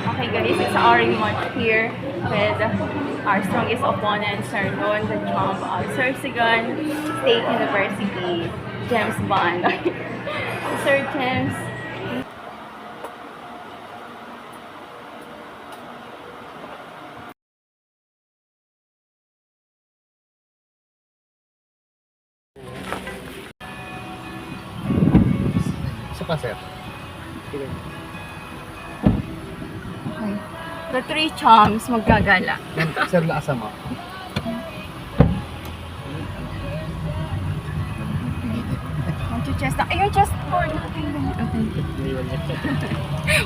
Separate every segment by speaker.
Speaker 1: Okay guys, it's our rematch here with our strongest opponent, Sir Non, the champ of Sorsogon State University, James Bond. Sir James.
Speaker 2: Isa pa, sir.
Speaker 1: Okay. The three chums maggagala.
Speaker 2: Sir, laasa mo.
Speaker 1: Chest na. Ayun, chest board.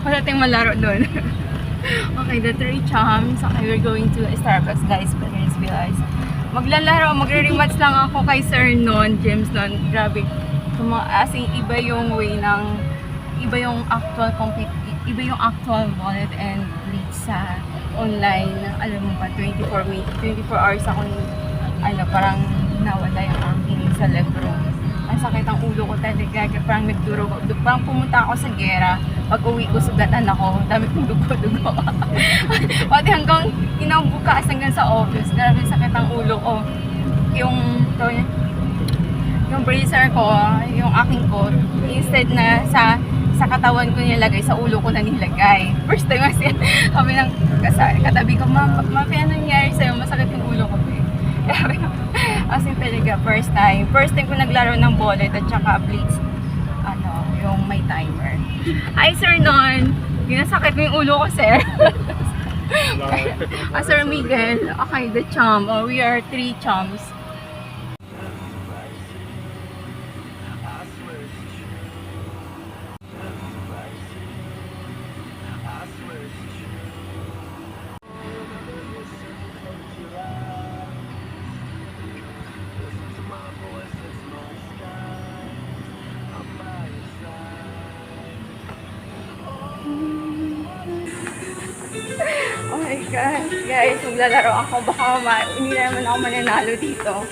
Speaker 1: Wala tayong malaro doon. Okay, the three chums. Okay, we're going to Starbucks, guys. Please realize. Maglalaro, magre-rematch lang ako kay Sir Non, James Non. Grabe. As in, iba yung way ng, iba yung actual wallet and leads sa online. Alam mo ba, 24 hours akong, parang nawala yung aking sa lebro. Ang sakit ang ulo ko talaga, parang nagduro, parang pumunta ako sa gera, pag uwi ko sugatan ako, dami kong dugo-dugo. Pati hanggang inabukas hanggang sa office, grabe sakit ang ulo ko. Yung bracer ko, yung aking coat, instead na sa katawan ko nilagay, sa ulo ko na nilagay. First time kasi, kami ng katabi ko, Ma'am, ano nangyari sa'yo? Masakit yung ulo ko. As in talaga, first time ko naglaro ng bullet at saka blitz, yung may timer. Hi Sir Non, ginasakit mo yung ulo ko, sir. Sir Miguel, okay, the chum, we are three chums. Oh my God, guys, maglalaro ako. Baka hindi naman ako mananalo dito.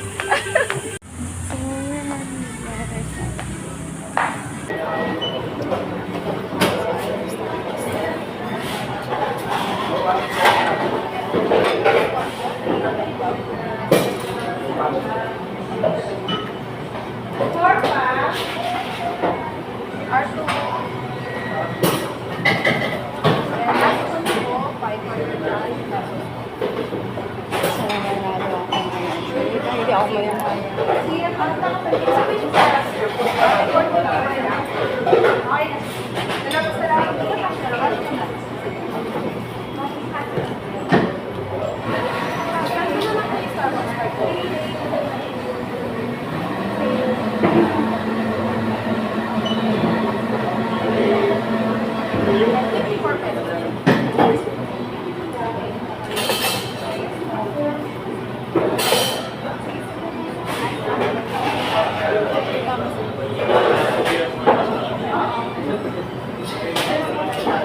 Speaker 1: So, we're having hindi ako mananalo.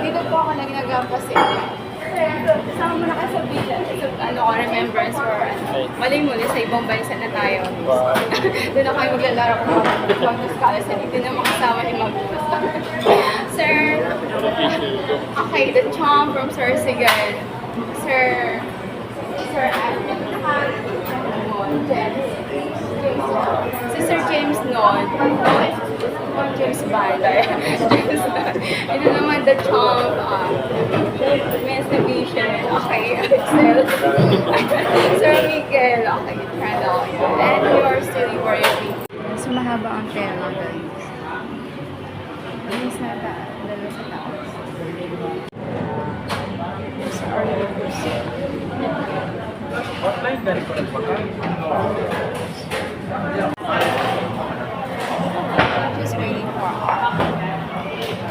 Speaker 1: Dito po ako nag-nag-ampasi. Kasama mo na kayo sa villa. Remembrance for malay mo, sa ibang bansa na tayo. Doon na kayo maglalaro ko ng Mag-Scala. Dito na makasama ni Mag-Bus. Sir, okay, the chum from Sorsogon. Sir si Sir James Non, James Bond. Ito naman the chomp, men's division. Okay, Sir Miguel. Okay, Crandall. And yours truly, Warrior Queen. So mahaba ang tela, guys. Dalawa sa taas. Sa early person.
Speaker 2: Hotline, dari ko nagpakain.
Speaker 1: Just waiting for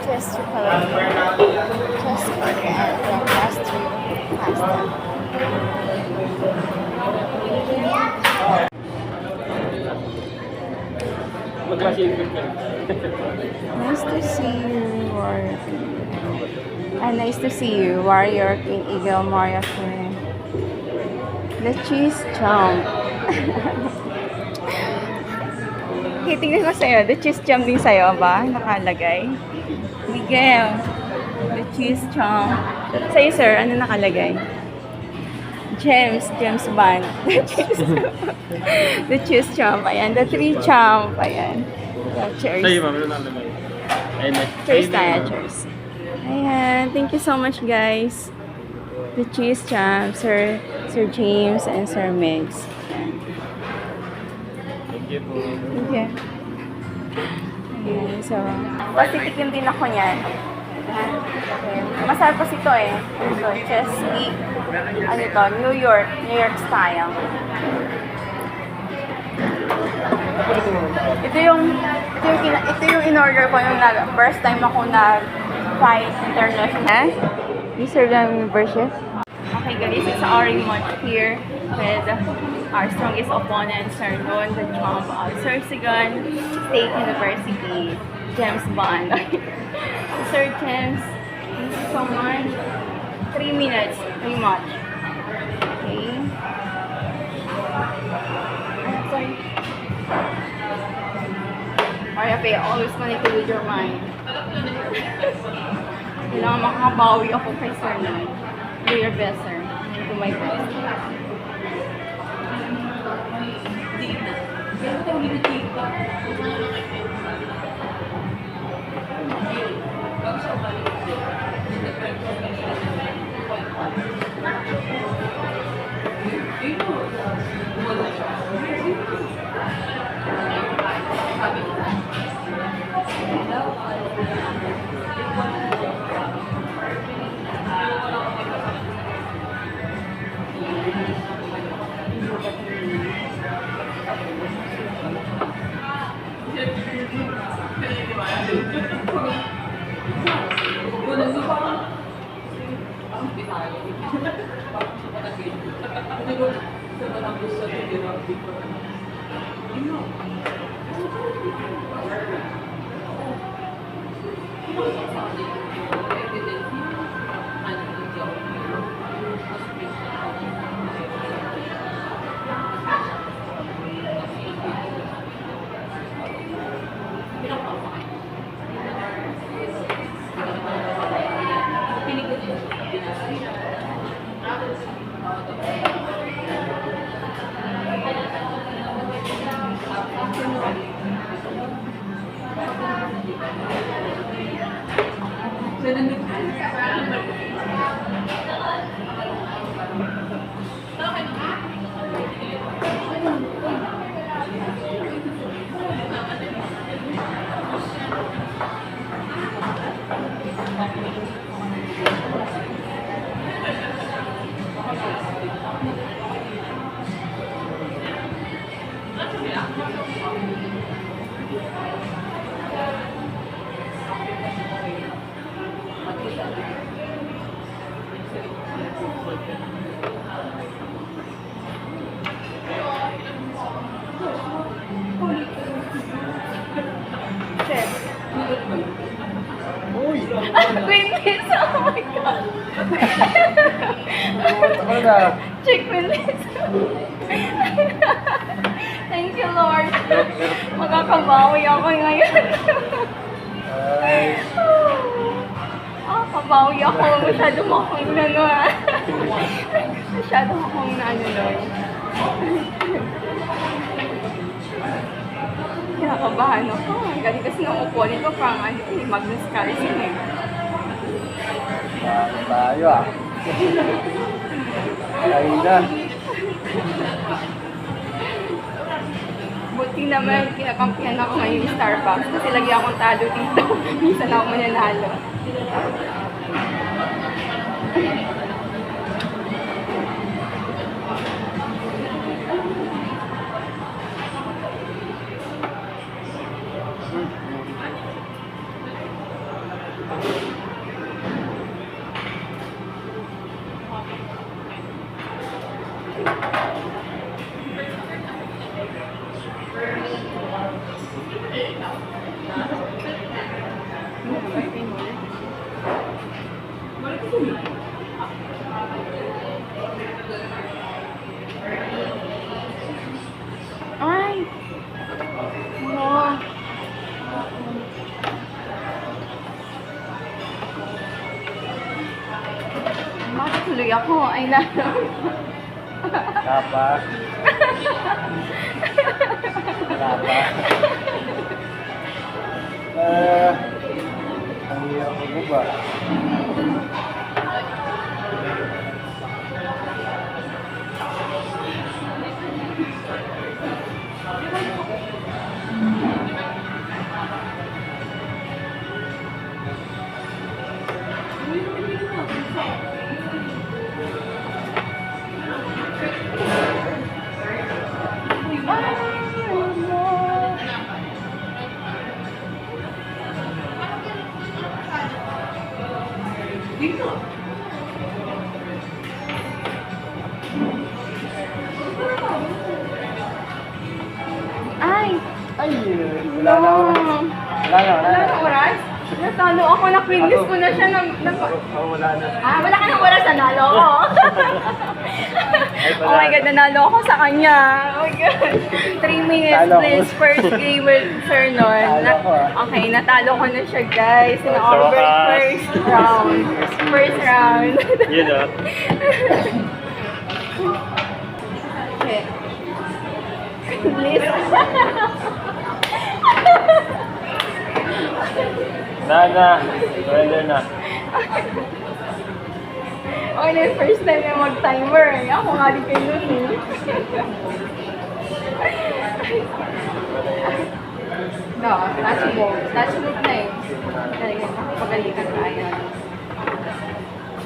Speaker 1: just to collect just for the end of pasta. Nice to see you, Warrior Queen. Nice to see you, Warrior Queen Eagle Maria Queen. The cheese chomp. Okay, tingnan ko sa'yo. The cheese chomp din sa'yo ba? Nakalagay. Miguel. The cheese chomp. Sa'yo, sir, ano nakalagay? James Bond. The cheese champ, ayan. The 3 champ, ayan. Cheers.
Speaker 3: Sa'yo, ma'am. Ano nakalagay? Ayun.
Speaker 1: Cheers tayo, cheers. Ayan, thank you so much, guys. The cheese champ, Sir James and Sir Migs. Ayan.
Speaker 3: Thank you po.
Speaker 1: Thank you. Ayan, so, pasitikim din ako niyan. Ayan. Masarap kasi ito eh. Ito, cheesecake. Ano ito? New York style. Ito yung in-order ko yung first time ako na-fly international. You serve them membership? Okay guys, it's already much here with our strongest opponent, Sir Non, the champ of Sorsogon State University, James Bond. Sir James, thank you so much. 3 minutes, pretty much. Okay. Sorry. Alright, I always wanted to lose your mind. Kailangan makabawi ako kay Sir Non. Do your best, sir. Do my best. Quinlis! Oh my God!
Speaker 2: Ano na?
Speaker 1: Chick Quinlis! Thank you, Lord! Magkakabawi ako ngayon.
Speaker 2: Ay,
Speaker 1: Kabawi ako. Masyadong akong Masyadong akong Lord. Kinakabahan ako. Ang galing kasi nung upo nito, parang Magnus Carlsen eh.
Speaker 2: tayo ah. Ay na.
Speaker 1: Buti naman, kinakampihan ako ngayon yung Starbucks kasi lagi akong talo dito. Minsan ako mananalo. Ay! No! tuloy ako. Ay, lalo.
Speaker 2: Kapa. Kapa. Ang hirap mo ba?
Speaker 1: Ay!
Speaker 2: Ay, wala na oras. Wala na, wala
Speaker 1: Wala
Speaker 2: na.
Speaker 1: na oras? Natalo ako, na-quiz ko na siya
Speaker 2: Wala na.
Speaker 1: wala ka ng oras, nanalo ako.
Speaker 2: Ay,
Speaker 1: Oh my God, nanalo ako sa kanya. Oh my God. 3 minutes,
Speaker 2: Talo ako.
Speaker 1: please. First game with Sir Non.
Speaker 2: Talo ako,
Speaker 1: Okay, natalo ko na siya, guys. In
Speaker 3: Sa
Speaker 1: our very
Speaker 3: wakas.
Speaker 1: first round. First round.
Speaker 3: Yun o.
Speaker 1: Okay. Please.
Speaker 3: Na. Surrender na.
Speaker 1: Okay, na yung first time na mag-timer. Ako nga din kayo nun eh. No, touch move. Touch move na eh. Talaga, makapagalitan tayo.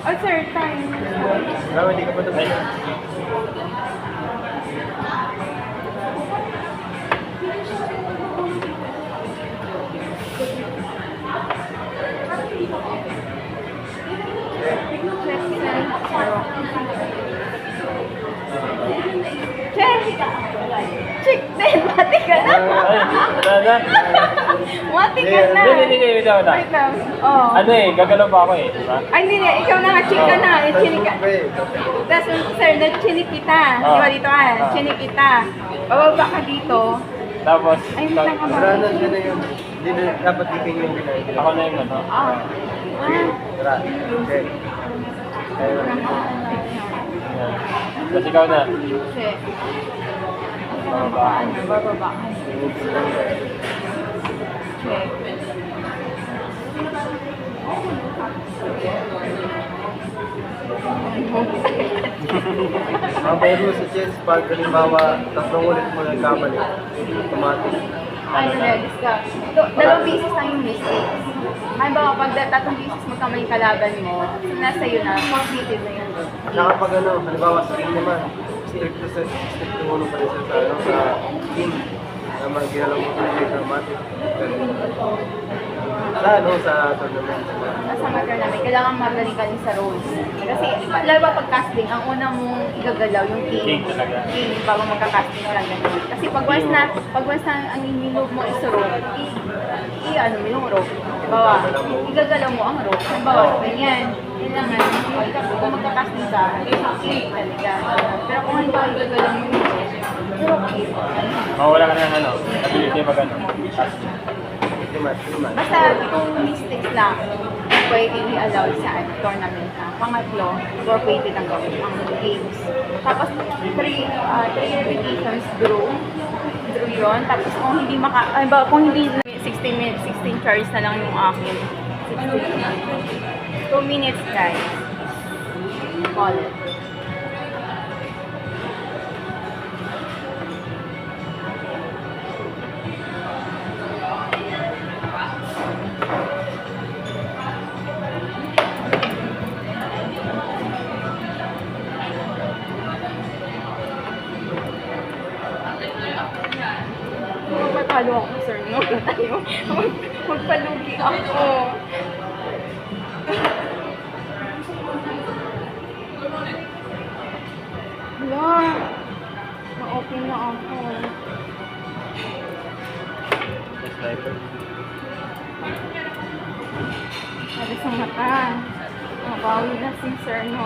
Speaker 1: Oh, sir, time.
Speaker 2: Grabe, hindi ka pa tapos.
Speaker 1: Chick din, mati ka na.
Speaker 3: Ay, wala na.
Speaker 1: Mati ka na.
Speaker 3: Hindi. Wait lang.
Speaker 1: Wait lang. Oh.
Speaker 3: Ano eh, gagalaw pa ako eh. Diba?
Speaker 1: Ay, hindi. Ikaw na nga, chick ka na. Chinik ka. Tapos, sir, na-chinik kita. Di ba dito ka? Chinik kita. Bababa ka dito.
Speaker 3: Tapos,
Speaker 1: Ay, hindi lang ka
Speaker 2: Wala na, siya na yun. Hindi na, dapat di kayo yung binayad.
Speaker 3: ako na yung ano.
Speaker 1: Ah.
Speaker 2: Tara, okay. Ayun.
Speaker 3: Yan. Tapos ikaw na.
Speaker 1: Kasi, bababa ka. Check.
Speaker 2: Ang bayro sa chess, pag halimbawa, tatlong ulit mo nagkamali, automatic.
Speaker 1: Ano na, discuss. Dalawang beses lang yung mistakes. Ay ba, pag tatlong beses mo kamay yung kalaban mo, nasa iyo na, completed na yun.
Speaker 2: Saka pag ano, halimbawa sa game naman, stick to uno pa rin sa ano, sa game. Naman, ginalaw mo sa automatic. Sa ano, sa tournament.
Speaker 1: Nasa matter namin, kailangan magaling ka din sa roles. Kasi, lalo ba pag casting, ang una mong igagalaw yung king.
Speaker 3: King talaga.
Speaker 1: King, bago magka-casting ka lang ganun. Kasi pag once na ang inilog mo is rope, ano mo yung rope. Diba? Igagalaw mo ang rope. Diba? Ganyan. Kailangan, kung magka-casting ka, king talaga. Pero kung hindi igagalaw mo yung rope, king.
Speaker 3: Mawala ka na ng ano. Ability mag ano.
Speaker 1: Basta kung mistakes lang, pwede i-allow sa tournament na. Pangatlo, forfeited ang games. Tapos, 3 repetitions, draw yun. Tapos kung hindi kung hindi 16 minutes, 16 charges na lang yung akin. 2 minutes, guys. Call it. Magpapalo ako, sir, no? Tayo. Magpalugi ako. Wala. Ma-open na ako.
Speaker 3: Sniper.
Speaker 1: Sabi sa mata. Mabawi na si sir, no?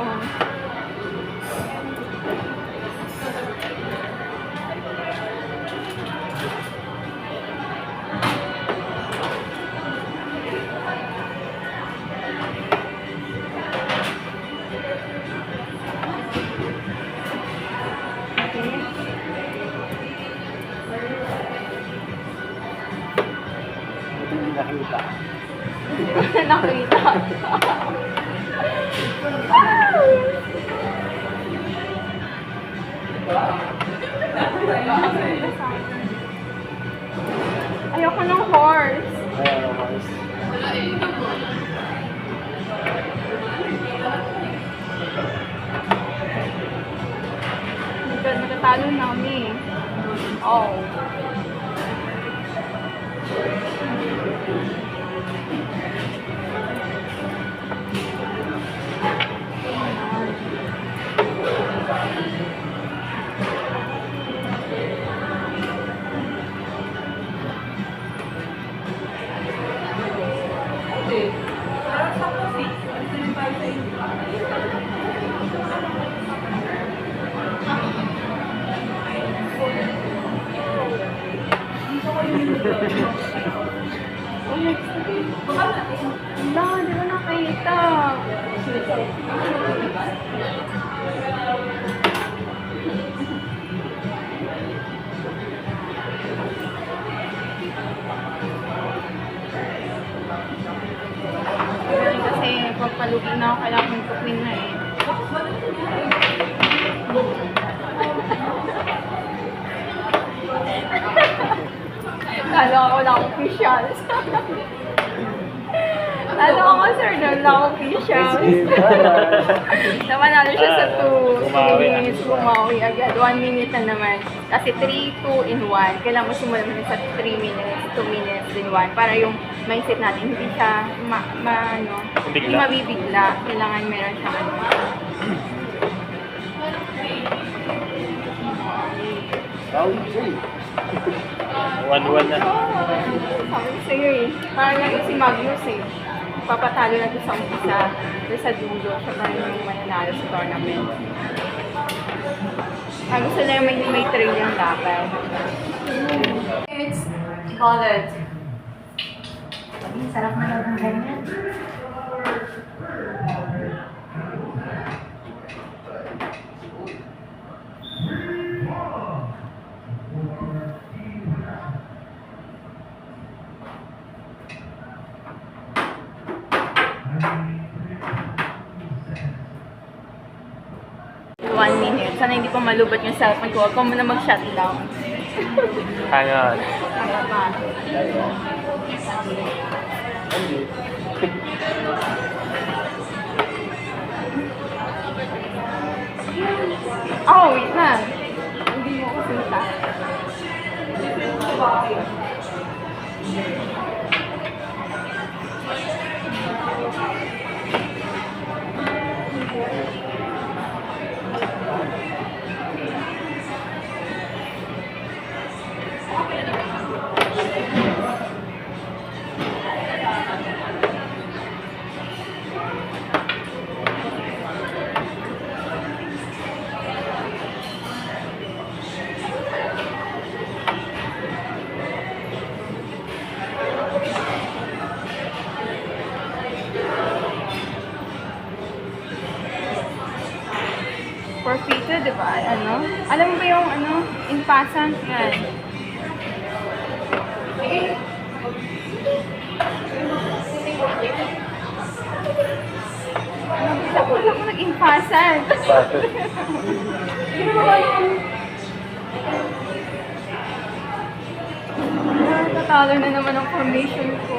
Speaker 1: Talo namin. Oh. Wala, di ko nakita. Kasi pagpalugi na ako, kailangan kong tukwin na eh. Kala ko wala akong officials. Lalo ako, sir, na wala akong officials. Namanalo siya sa 2
Speaker 3: Bumawi na.
Speaker 1: minutes, bumawi agad. 1 minute na naman. Kasi 3, 2 in 1. Kailangan mo simulan mo sa 3 minutes, 2 minutes, then 1. Para yung mindset natin, hindi siya hindi
Speaker 3: Bigla.
Speaker 1: mabibigla. Kailangan meron siyang ano.
Speaker 3: One na.
Speaker 1: Sabi ko sa'yo eh. Parang lang yung si Magnus eh. Papatalo na doon sa umpisa. Doon sa dulo. Siya pa rin yung mananalo sa tournament. Gusto na yung may trail yung dapat. It's bullet.
Speaker 4: Sarap na lang ng ganyan.
Speaker 1: One minute. Sana hindi pa malubot yung cellphone ko. Huwag ko muna mag-shutdown.
Speaker 3: Hang on.
Speaker 1: Kaya pa. Oh, wait lang. Hindi mo ko sinta. Forfeito, di ba? Ano? Alam mo ba yung ano? Impasan? Yan. Wala ko nag-impasan. Tatalo na naman ang formation ko.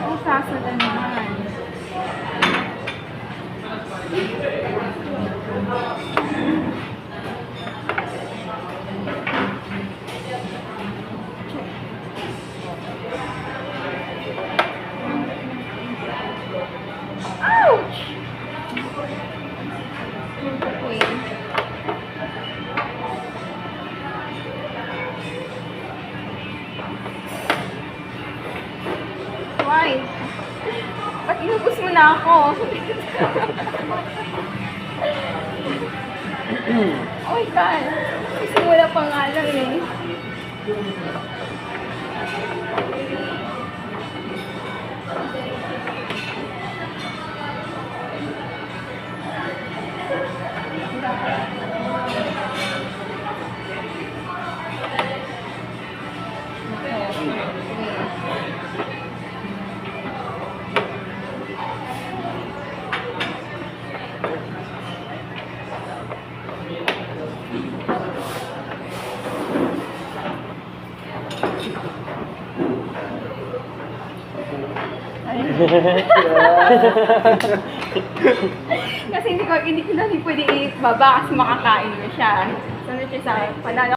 Speaker 1: Ang sasada naman. Ouch! Queen. Why? Ba't inubos mo na ako? Oh my God. Simula pa nga lang eh. Kasi hindi ko na pwede ibaba kasi makakain na siya. So, siya sa panalo